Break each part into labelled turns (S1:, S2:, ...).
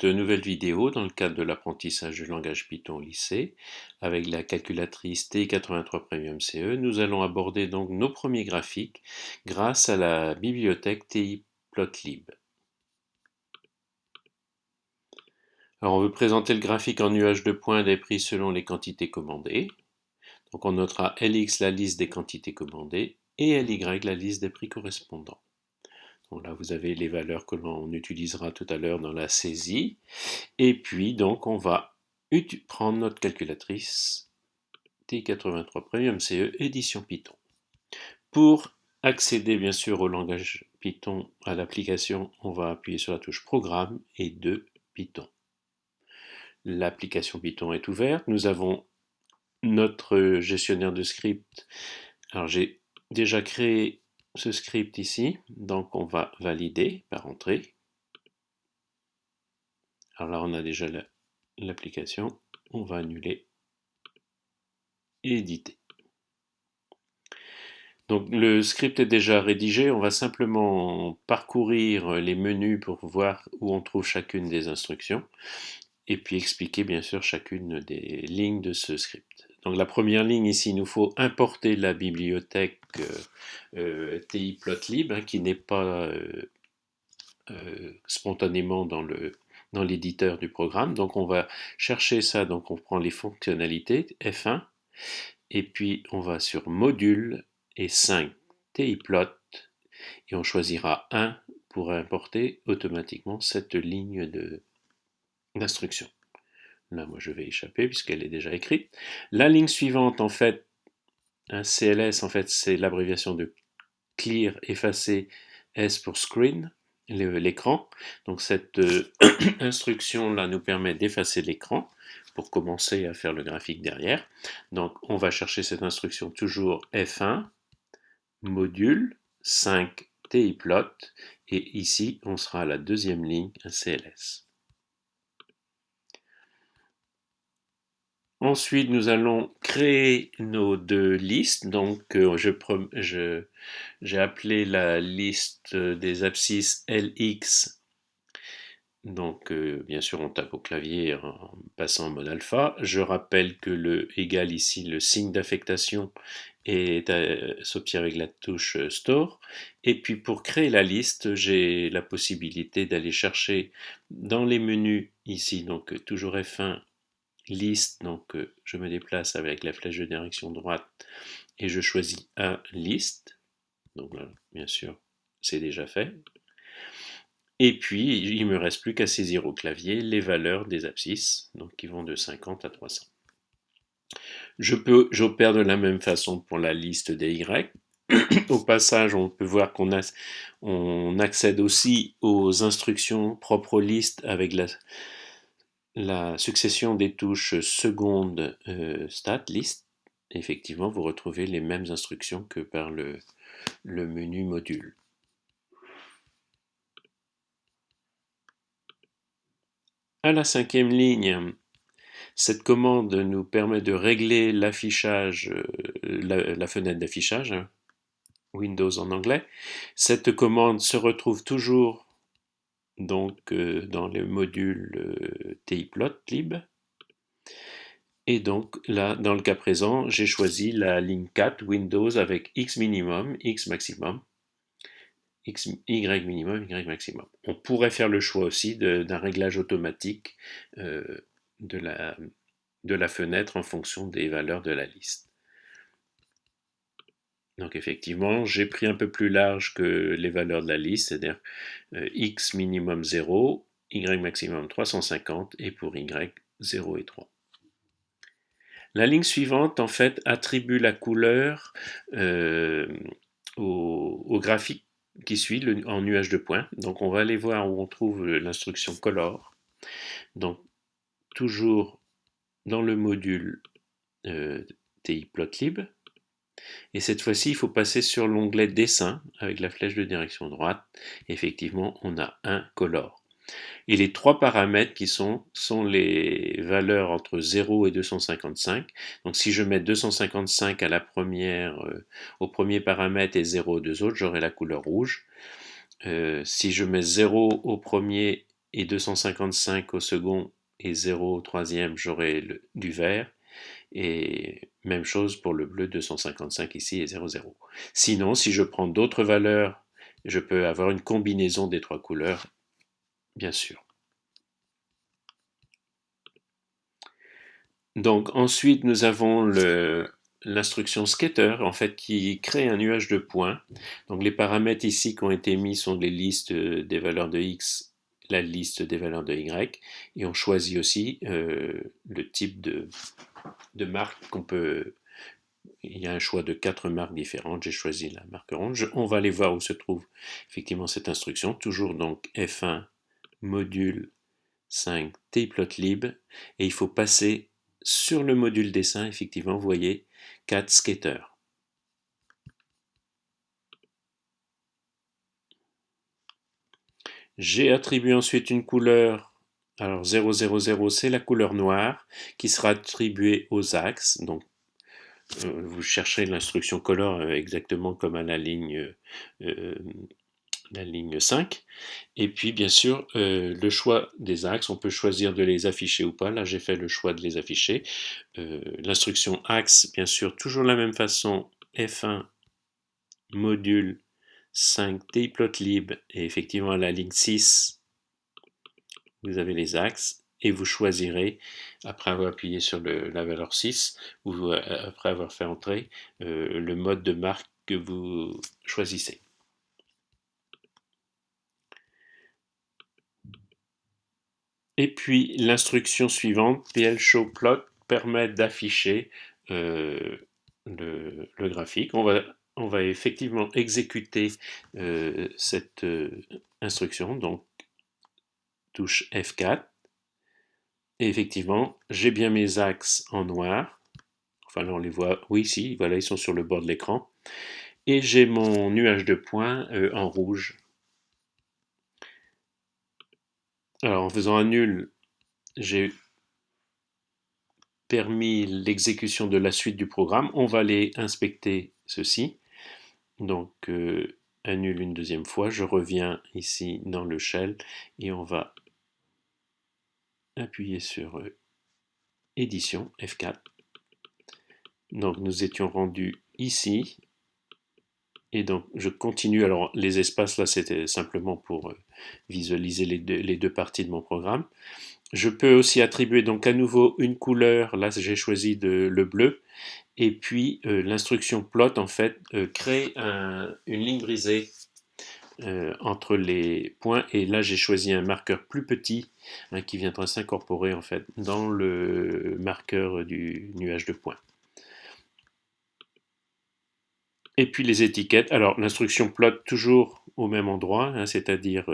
S1: De nouvelle vidéo dans le cadre de l'apprentissage du langage Python au lycée avec la calculatrice TI-83 Premium CE. Nous allons aborder donc nos premiers graphiques grâce à la bibliothèque TI-Plotlib. Alors on veut présenter le graphique en nuage de points des prix selon les quantités commandées. Donc on notera LX la liste des quantités commandées et LY la liste des prix correspondants. Donc là vous avez les valeurs que l'on utilisera tout à l'heure dans la saisie. Et puis donc on va prendre notre calculatrice TI-83 Premium CE édition Python. Pour accéder bien sûr au langage Python, à l'application, on va appuyer sur la touche Programme et de Python. L'application Python est ouverte. Nous avons notre gestionnaire de script. Alors j'ai déjà créé ce script ici, donc on va valider par entrée. Alors là on a déjà l'application, on va annuler et éditer. Donc le script est déjà rédigé, on va simplement parcourir les menus pour voir où on trouve chacune des instructions et puis expliquer bien sûr chacune des lignes de ce script. Donc la première ligne ici, il nous faut importer la bibliothèque TI-Plotlib qui n'est pas spontanément dans l'éditeur du programme. Donc on va chercher ça, donc on prend les fonctionnalités, F1, et puis on va sur Module et 5, TI-Plot, et on choisira 1 pour importer automatiquement cette ligne d'instruction. Là, moi, je vais échapper puisqu'elle est déjà écrite. La ligne suivante, en fait, un CLS, en fait, c'est l'abréviation de Clear, effacer, S pour Screen, l'écran. Donc cette instruction-là nous permet d'effacer l'écran pour commencer à faire le graphique derrière. Donc on va chercher cette instruction toujours F1, module, 5 TI-Plot, et ici on sera à la deuxième ligne, un CLS. Ensuite, nous allons créer nos deux listes. Donc, j'ai appelé la liste des abscisses LX. Donc, bien sûr, on tape au clavier en passant en mode alpha. Je rappelle que le égal ici, le signe d'affectation, s'obtient avec la touche Store. Et puis, pour créer la liste, j'ai la possibilité d'aller chercher dans les menus ici, donc toujours F1, liste, donc je me déplace avec la flèche de direction droite et je choisis un liste. Donc là, bien sûr, c'est déjà fait. Et puis, il me reste plus qu'à saisir au clavier les valeurs des abscisses, donc qui vont de 50 à 300. J'opère de la même façon pour la liste des Y. Au passage, on peut voir on accède aussi aux instructions propres aux listes avec la succession des touches seconde stat list. Effectivement, vous retrouvez les mêmes instructions que par le menu module. À la cinquième ligne, cette commande nous permet de régler l'affichage, la fenêtre d'affichage, Windows en anglais. Cette commande se retrouve toujours donc dans le module TI-Plotlib. Et donc là, dans le cas présent, j'ai choisi la ligne 4 Windows avec X minimum, X maximum, Y minimum, Y maximum. On pourrait faire le choix aussi d'un réglage automatique de la fenêtre en fonction des valeurs de la liste. Donc effectivement, j'ai pris un peu plus large que les valeurs de la liste, c'est-à-dire X minimum 0, Y maximum 350 et pour Y 0 et 3. La ligne suivante, en fait, attribue la couleur au graphique qui suit, en nuage de points. Donc, on va aller voir où on trouve l'instruction color. Donc, toujours dans le module TI-Plotlib. Et cette fois-ci, il faut passer sur l'onglet Dessin avec la flèche de direction droite. Effectivement, on a un color. Et les trois paramètres qui sont les valeurs entre 0 et 255. Donc si je mets 255 à la première, au premier paramètre et 0 aux deux autres, j'aurai la couleur rouge. Si je mets 0 au premier et 255 au second et 0 au troisième, j'aurai du vert. Et même chose pour le bleu, 255 ici et 0, 0. Sinon, si je prends d'autres valeurs, je peux avoir une combinaison des trois couleurs, bien sûr. Donc ensuite, nous avons l'instruction scatter, en fait, qui crée un nuage de points. Donc les paramètres ici qui ont été mis sont les listes des valeurs de x, la liste des valeurs de y, et on choisit aussi le type de marque qu'on peut. Il y a un choix de 4 marques différentes. J'ai choisi la marque orange. On va aller voir où se trouve effectivement cette instruction. Toujours donc F1 module 5 tplotlib. Et il faut passer sur le module dessin. Effectivement, vous voyez 4 skater. J'ai attribué ensuite une couleur. Alors 000, c'est la couleur noire qui sera attribuée aux axes. Donc vous chercherez l'instruction color exactement comme à la ligne 5. Et puis, bien sûr, le choix des axes, on peut choisir de les afficher ou pas. Là, j'ai fait le choix de les afficher. L'instruction axe, bien sûr, toujours de la même façon, F1 module 5 tplotlib, et effectivement, à la ligne 6, vous avez les axes, et vous choisirez, après avoir appuyé sur la valeur 6, ou après avoir fait entrer, le mode de marque que vous choisissez. Et puis l'instruction suivante, plshowPlot, permet d'afficher le graphique. On va effectivement exécuter cette instruction, donc touche F4. Et effectivement, j'ai bien mes axes en noir. Enfin là on les voit, oui ici, voilà, ils sont sur le bord de l'écran. Et j'ai mon nuage de points en rouge. Alors en faisant un nul, j'ai permis l'exécution de la suite du programme. On va aller inspecter ceci. Donc, annule une deuxième fois. Je reviens ici dans le shell et on va appuyer sur édition F4. Donc, nous étions rendus ici. Et donc, je continue. Alors, les espaces, là, c'était simplement pour visualiser les deux parties de mon programme. Je peux aussi attribuer donc à nouveau une couleur. Là, j'ai choisi le bleu. Et puis l'instruction plot en fait crée une ligne brisée entre les points. Et là, j'ai choisi un marqueur plus petit qui viendra s'incorporer en fait dans le marqueur du nuage de points. Et puis les étiquettes. Alors l'instruction plot toujours au même endroit, c'est-à-dire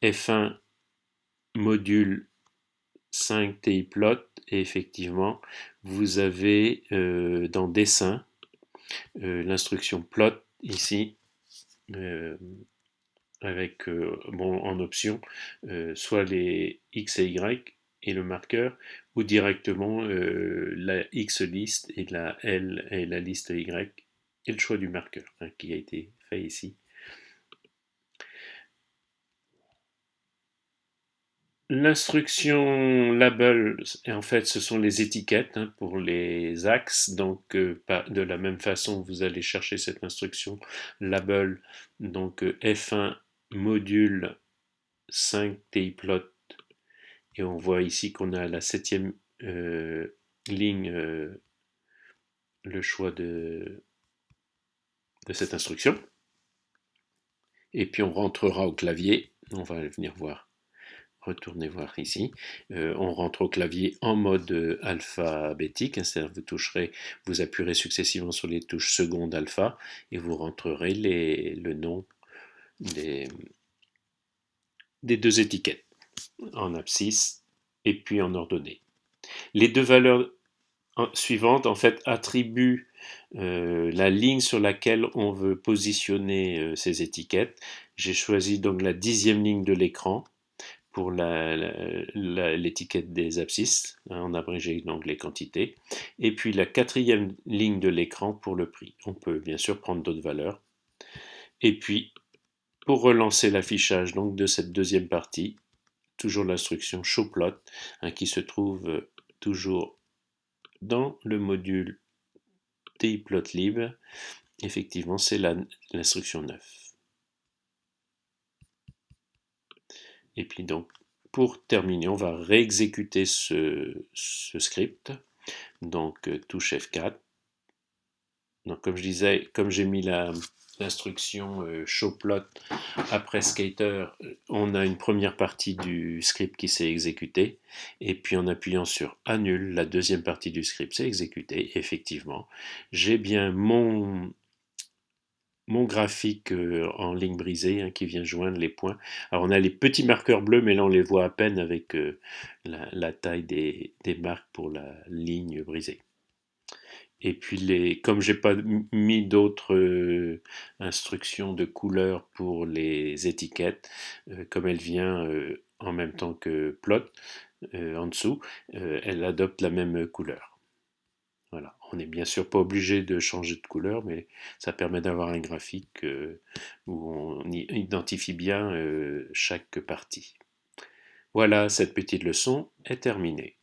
S1: F1 module 5 TI plot, et effectivement vous avez dans dessin l'instruction plot ici avec en option soit les X et Y et le marqueur, ou directement la X liste et la L et la liste Y et le choix du marqueur qui a été fait ici. L'instruction label, en fait, ce sont les étiquettes pour les axes. Donc, de la même façon, vous allez chercher cette instruction label. Donc, F1 module 5 TIplot. Et on voit ici qu'on a à la 7e ligne le choix de cette instruction. Et puis, on rentrera au clavier. On va venir voir. Retournez voir ici. On rentre au clavier en mode alphabétique, c'est-à-dire vous appuierez successivement sur les touches seconde alpha et vous rentrerez le nom des deux étiquettes en abscisse et puis en ordonnée. Les deux valeurs suivantes en fait attribuent la ligne sur laquelle on veut positionner ces étiquettes. J'ai choisi donc la 10e ligne de l'écran pour l'étiquette des abscisses, en abrégé donc les quantités, et puis la 4e ligne de l'écran pour le prix. On peut bien sûr prendre d'autres valeurs. Et puis, pour relancer l'affichage donc de cette deuxième partie, toujours l'instruction showplot, hein, qui se trouve toujours dans le module TIPlotlib. Effectivement, c'est l'instruction 9. Et puis donc, pour terminer, on va réexécuter ce script. Donc, touche F4. Donc, comme je disais, comme j'ai mis l'instruction showplot après skater, on a une première partie du script qui s'est exécutée, et puis en appuyant sur annule, la deuxième partie du script s'est exécutée. Et effectivement, j'ai bien mon graphique en ligne brisée, hein, qui vient joindre les points. Alors on a les petits marqueurs bleus, mais là on les voit à peine avec la taille des marques pour la ligne brisée. Et puis, comme j'ai pas mis d'autres instructions de couleur pour les étiquettes, comme elle vient en même temps que plot en dessous, elle adopte la même couleur. Voilà. On n'est bien sûr pas obligé de changer de couleur, mais ça permet d'avoir un graphique où on identifie bien chaque partie. Voilà, cette petite leçon est terminée.